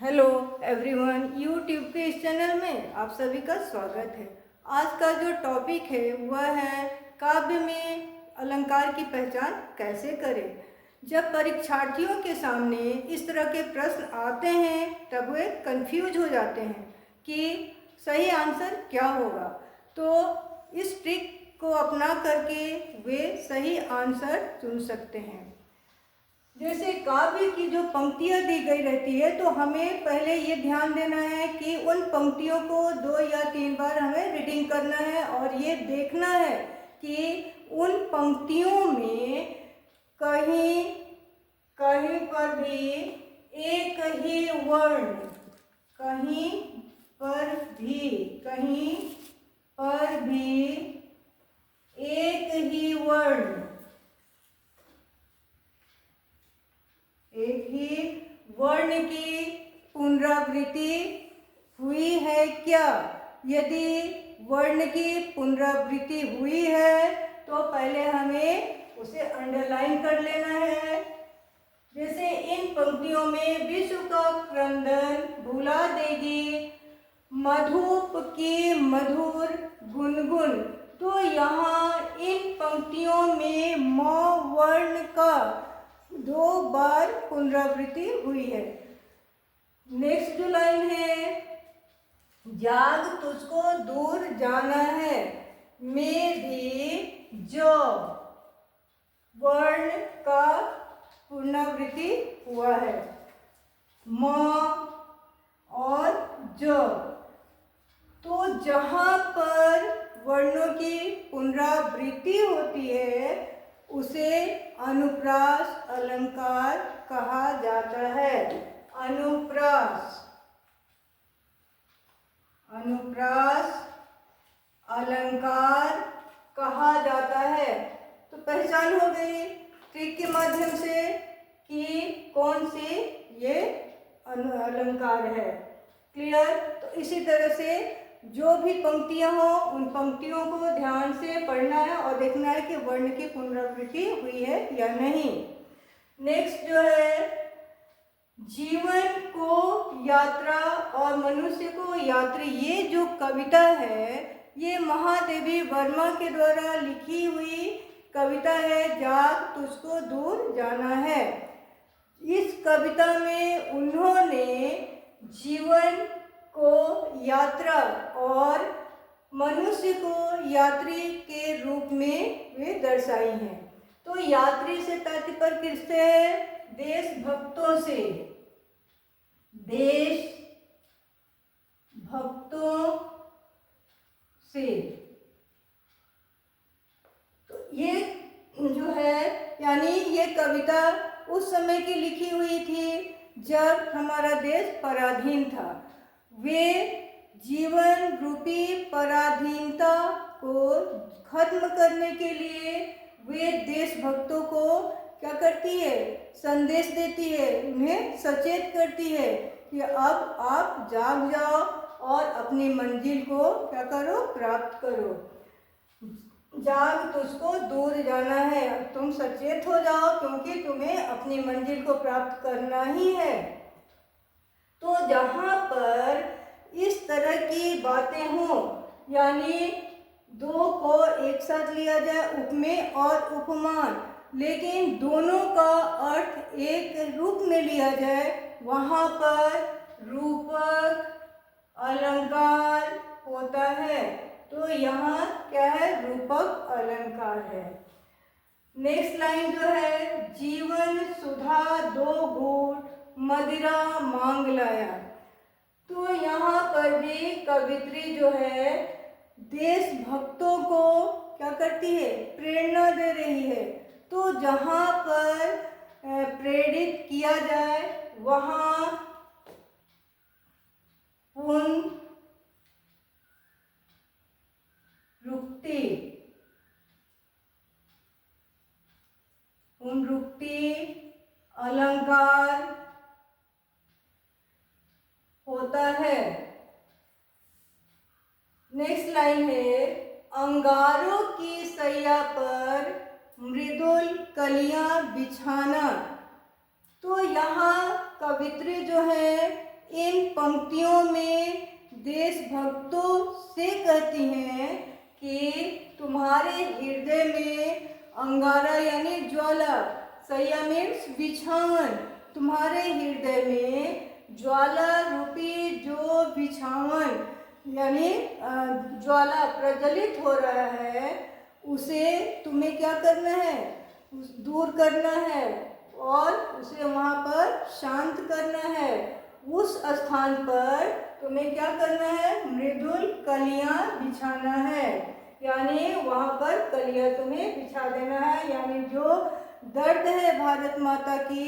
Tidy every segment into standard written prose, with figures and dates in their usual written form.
Hello everyone, YouTube के इस channel में आप सभी का स्वागत है। आज का जो टॉपिक है वह है काव्य में अलंकार की पहचान कैसे करें। जब परीक्षार्थियों के सामने इस तरह के प्रश्न आते हैं तब वे कंफ्यूज हो जाते हैं कि सही आंसर क्या होगा। तो इस ट्रिक को अपना करके वे सही आंसर चुन सकते हैं। जैसे काव्य की जो पंक्तियाँ दी गई रहती है तो हमें पहले ये ध्यान देना है कि उन पंक्तियों को 2 या 3 बार हमें रीडिंग करना है और ये देखना है कि उन पंक्तियों में कहीं कहीं पर भी एक ही वर्ण, कहीं पर भी एक ही वर्ण, एक ही वर्ण की पुनरावृत्ति हुई है क्या। यदि वर्ण की पुनरावृत्ति हुई है तो पहले हमें उसे अंडरलाइन कर लेना है। जैसे इन पंक्तियों में विश्व का क्रंदन भुला देगी मधुप की मधुर गुनगुन। तो यहाँ इन पंक्तियों में म वर्ण का 2 बार पुनरावृत्ति हुई है। नेक्स्ट जो लाइन है, जाग तुझको दूर जाना है में भी जो वर्ण का पुनरावृत्ति हुआ है, म और जो। तो जहाँ पर वर्णों की पुनरावृत्ति होती है उसे अनुप्रास अलंकार कहा जाता है। अनुप्रास अलंकार कहा जाता है। तो पहचान हो गई ट्रिक के माध्यम से कि कौन सी ये अलंकार है। क्लियर। तो इसी तरह से जो भी पंक्तियां हो उन पंक्तियों को ध्यान से पढ़ना है और देखना है कि वर्ण की पुनरावृत्ति हुई है या नहीं। नेक्स्ट जो है, जीवन को यात्रा और मनुष्य को यात्री, ये जो कविता है ये महादेवी वर्मा के द्वारा लिखी हुई कविता है। जाग तुझको दूर जाना है। इस कविता में उन्होंने जीवन को यात्रा और मनुष्य को यात्री के रूप में वे दर्शाई हैं। तो यात्री से तात्पर्य किससे है? देशभक्तों से, देशभक्तों से। तो ये जो है यानी ये कविता उस समय की लिखी हुई थी जब हमारा देश पराधीन था। वे जीवन रूपी पराधीनता को खत्म करने के लिए वे देशभक्तों को क्या करती है? संदेश देती है, उन्हें सचेत करती है कि अब आप जाग जाओ और अपनी मंजिल को क्या करो? प्राप्त करो। जाग तुझको दूर जाना है, तुम सचेत हो जाओ क्योंकि तुम्हें अपनी मंजिल को प्राप्त करना ही है। तो जहाँ पर इस तरह की बातें हों यानी 2 को एक साथ लिया जाए, उपमेय और उपमान, लेकिन दोनों का अर्थ एक रूप में लिया जाए, वहाँ पर रूपक अलंकार होता है। तो यहाँ क्या है? रूपक अलंकार है। नेक्स्ट लाइन जो है, जीवन सुधा 2 घूंट मदिरा मांग लाया। तो यहाँ पर भी कवित्री जो है देशभक्तों को क्या करती है? प्रेरणा दे रही है। तो जहाँ पर प्रेरित किया जाए वहाँ पुनरुक्ति अलंकार होता है। नेक्स्ट लाइन है, अंगारों की सैया पर मृदुल कलियां बिछाना। तो यहाँ कवित्री जो है इन पंक्तियों में देशभक्तों से कहती हैं कि तुम्हारे हृदय में अंगारा यानी ज्वाला, सैया मीन्स बिछावन, तुम्हारे हृदय में ज्वाला रूपी जो बिछावन यानी ज्वाला प्रज्वलित हो रहा है, उसे तुम्हें क्या करना है, दूर करना है और उसे वहाँ पर शांत करना है। उस स्थान पर तुम्हें क्या करना है, मृदुल कलियां बिछाना है, यानी वहाँ पर कलियां तुम्हें बिछा देना है। यानी जो दर्द है भारत माता की,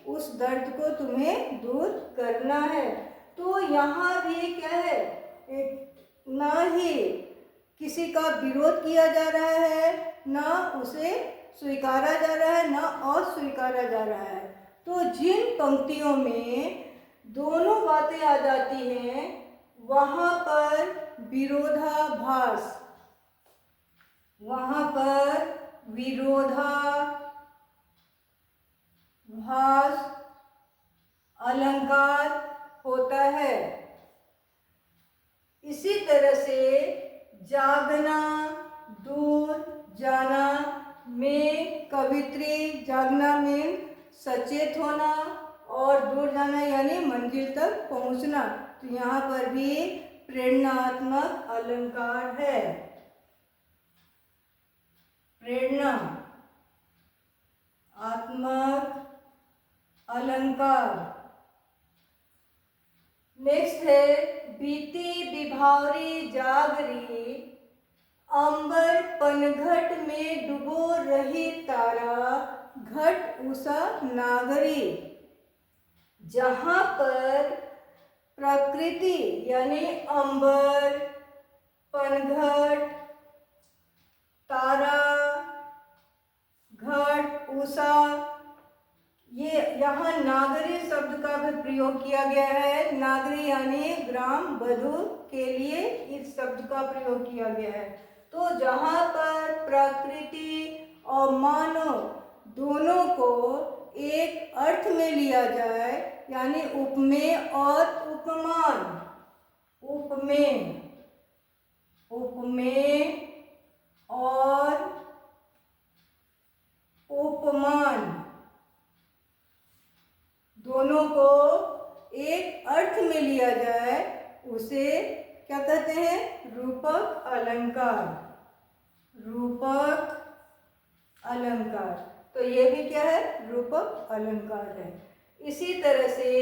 उस दर्द को तुम्हें दूर करना है। तो यहाँ भी क्या है, ना ही किसी का विरोध किया जा रहा है, ना उसे स्वीकारा जा रहा है, ना अस्वीकारा जा रहा है। तो जिन पंक्तियों में दोनों बातें आ जाती हैं, वहाँ पर विरोधाभास, वहाँ पर विरोधाभास अलंकार होता है। इसी तरह से जागना, दूर जाना में कवित्री, जागना में सचेत होना और दूर जाना यानी मंजिल तक पहुंचना। तो यहाँ पर भी प्रेरणात्मक अलंकार है। प्रेरणा आत्मक अलंकार। नेक्स्ट है बीती विभावरी जागरी, अंबर पनघट में डूबो रही तारा, घट उषा नागरी। जहाँ पर प्रकृति यानी अंबर, पनघट, तारा, घट, उषा, ये यहाँ नागरी शब्द का भी प्रयोग किया गया है। नागरी यानी ग्राम वधु के लिए इस शब्द का प्रयोग किया गया है। तो जहाँ पर प्रकृति और मानव दोनों को एक अर्थ में लिया जाए, यानी उपमेय और उपमान, उपमेय और उपमान दोनों को एक अर्थ में लिया जाए, उसे क्या कहते हैं, रूपक अलंकार। रूपक अलंकार, तो ये भी क्या है, रूपक अलंकार है। इसी तरह से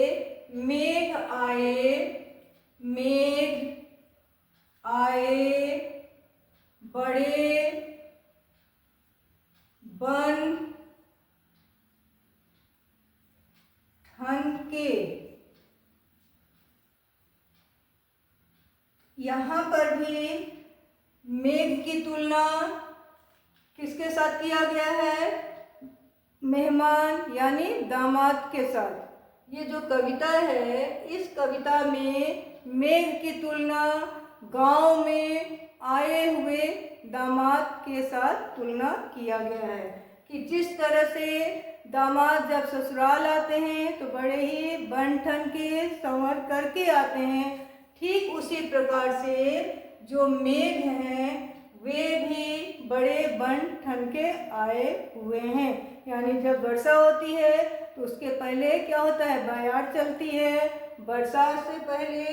मेघ आए, मेघ आए, बड़े बन ठनके, यहाँ पर भी मेघ की तुलना किसके साथ किया गया है, मेहमान यानी दामाद के साथ। ये जो कविता है, इस कविता में मेघ की तुलना गांव में आए हुए दामाद के साथ तुलना किया गया है कि जिस तरह से दामाद जब ससुराल आते हैं तो बड़े ही बन ठन के संवर करके आते हैं, ठीक उसी प्रकार से जो मेघ हैं वे भी बड़े बन ठन के आए हुए हैं। यानी जब वर्षा होती है तो उसके पहले क्या होता है, बयार चलती है, बरसात से पहले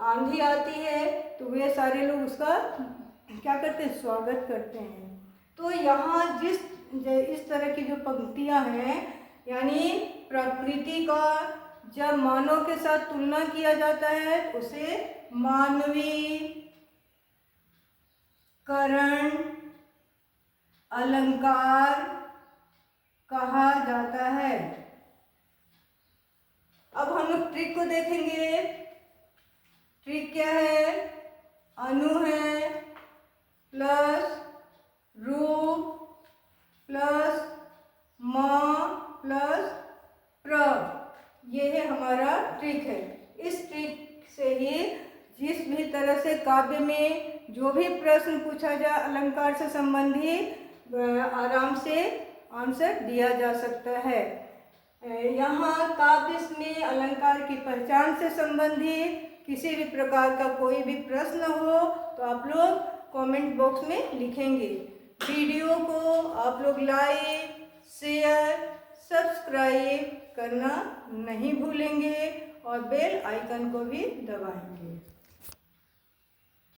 आंधी आती है, तो वे सारे लोग उसका क्या करते हैं, स्वागत करते हैं। तो यहाँ इस तरह की जो पंक्तियाँ हैं, यानी प्रकृति का जब मानव के साथ तुलना किया जाता है उसे मानवीय करण अलंकार कहा जाता है। अब हम लोग ट्रिक को देखेंगे। ट्रिक क्या है, अनु है प्लस रू प्लस म प्लस प्र, ये है हमारा ट्रिक है। इस ट्रिक से ही जिस भी तरह से काव्य में जो भी प्रश्न पूछा जाए अलंकार से संबंधित, आराम से आंसर दिया जा सकता है। यहाँ काव्य में अलंकार की पहचान से संबंधित किसी भी प्रकार का कोई भी प्रश्न हो तो आप लोग कमेंट बॉक्स में लिखेंगे। वीडियो को आप लोग लाइक, शेयर, सब्सक्राइब करना नहीं भूलेंगे और बेल आइकन को भी दबाएंगे।